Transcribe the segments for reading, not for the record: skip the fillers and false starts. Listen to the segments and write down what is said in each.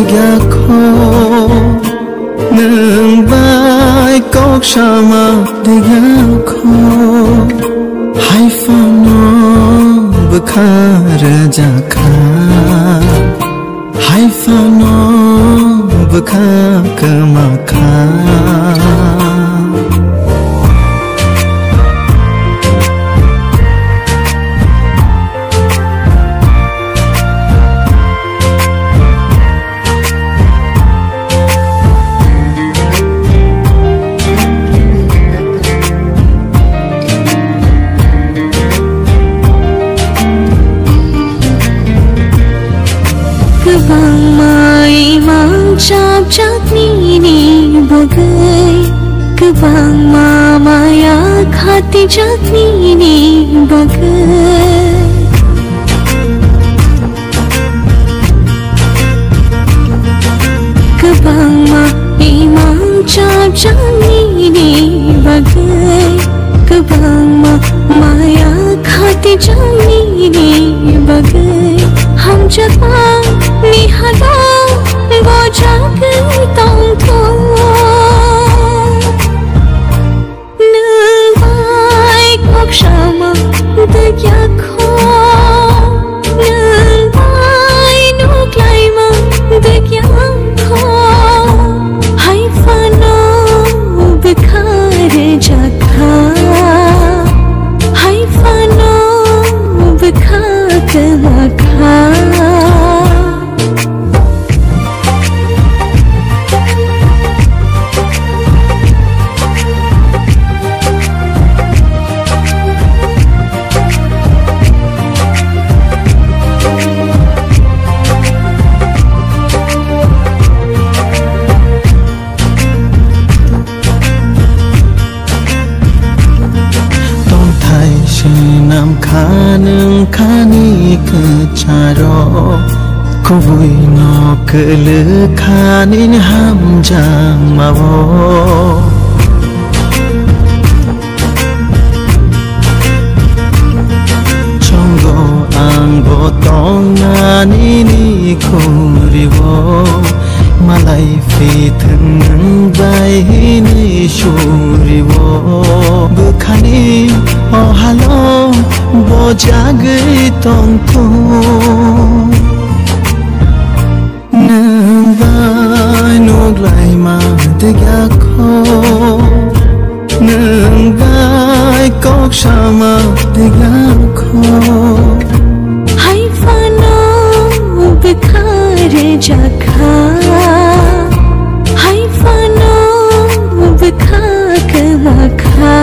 ya kho nương vai cốc sama de ya kho hai pha no bukhar ja kha hai pha no bukha kama kha Bang mai mang chap chap ni bagai Bang ma maya khati chap ni bagai Bang ma mang chap chap ni bagai Bang ma maya khati chap ni bagai Ham chapa ni hada go jak tong tho nương vai cốc sama de ya kho nương vai nuk lai ma de ya kho hai pha no bikhar ja kha hai pha no bikhar kama kha nam khanung khani ke charo koi no kele khanin ham jang mawo chongo ang bo tong nani ni khoriwo malai phi thung bai ni shuriwo bukhani oh hello bo jagai tong tho nương vai nok lai ma de ya kho nương vai cốc sama de ya kho hai pha no bikhar ja kha hai pha no bikhar kama kha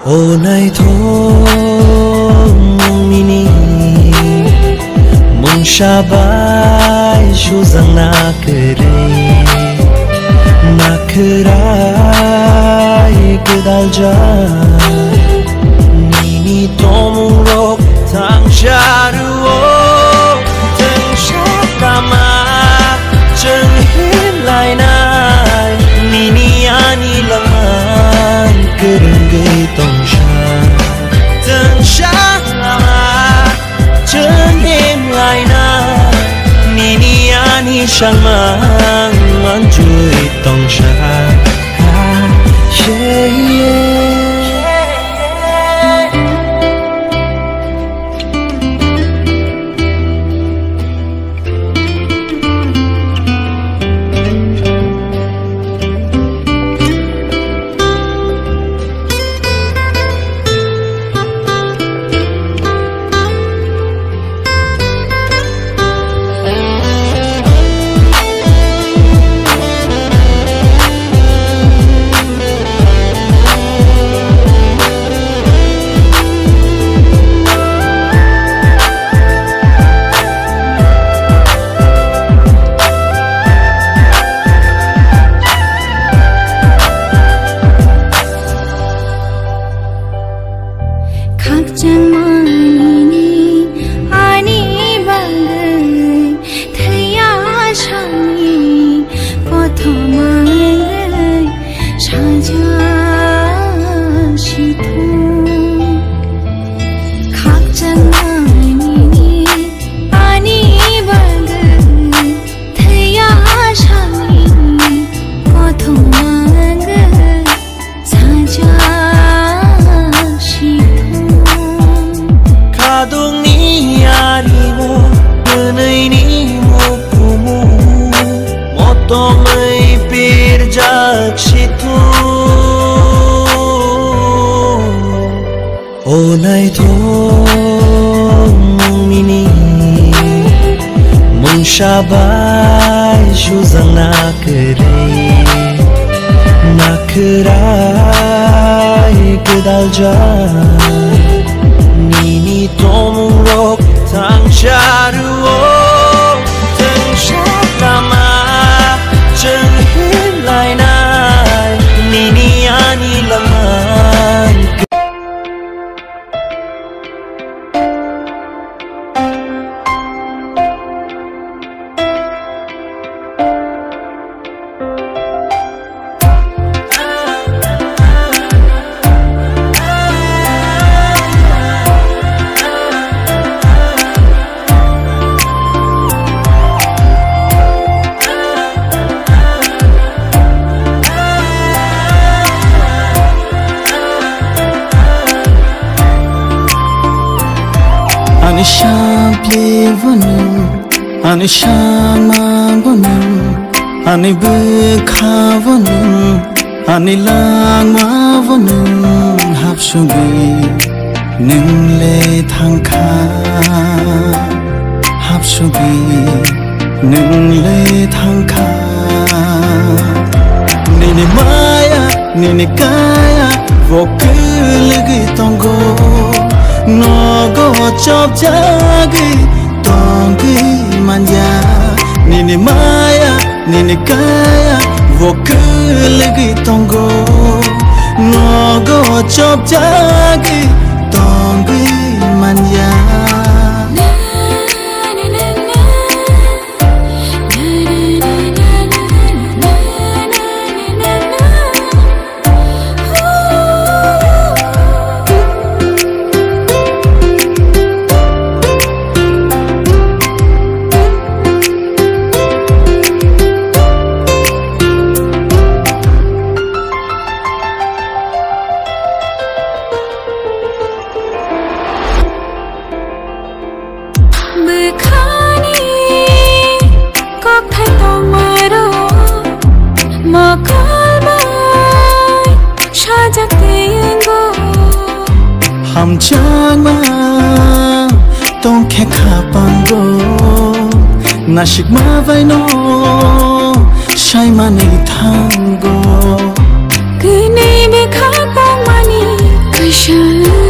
ô này thôi nini mong shabai shu zang na krai kedal ja nini tom rok tang sharu tang shakama chang hin lai nai nini ani laman kerenggai tong sha chân đêm lại na nini ani sang mang ngon chui tong sha ngày thôi mini mong shabai ju rằng na kerai kedal jan nini tomung rok tang sharuo tang shalama chân hiến lại nai nini ani laman. Ani shampli vonu, ani shaman vonu, ani bekha vonu, ani langma vonu, hapsubi ningle thangkha, hapsubi ningle thangkha. Nini maya, nini kaya, vokilgi tongo. Nó có chóp chagi tongi manja nini maya nini kaya vô cứ lagi tongo nó có chóp chagi tongi manja. Ham chang ma tong khe kha pango nashik ma vai no shai ma nei thango kene be kha pang mani kashango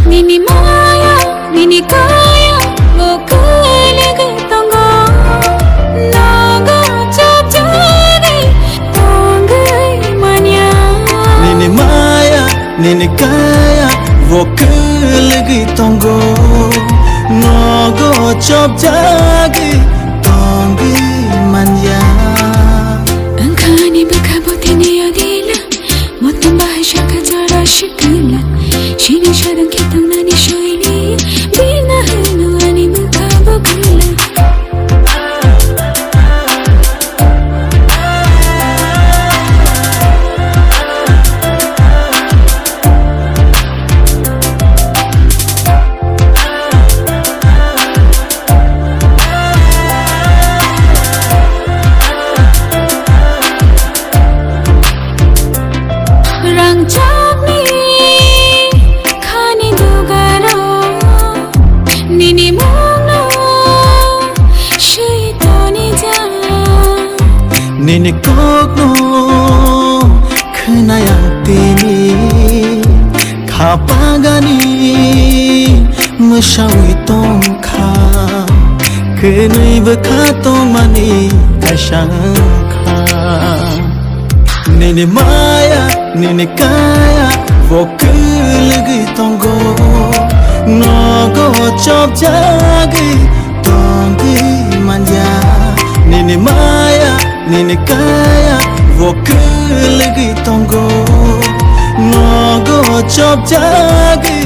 nini maya nini kaya lo kale ge tongo naga chap chagi tongai manya nini maya nini kaya vô cứ lagi tongo nó go chop jagi tongi manya. Angkani bekaboti ni adila motam bahasha kajara shikila shini shadan kitang nani shoini bina hinu ani mukabakula. Nini kok no khna yang tini khapagani mushawi tong kha khnui bekha tong mani kashang kha. Nini maya nini kaya vô cứ lagi tongo no go chop jagi tongi manja. Nini maya nini kaya vô cứ lagi tongo nó go chop jagi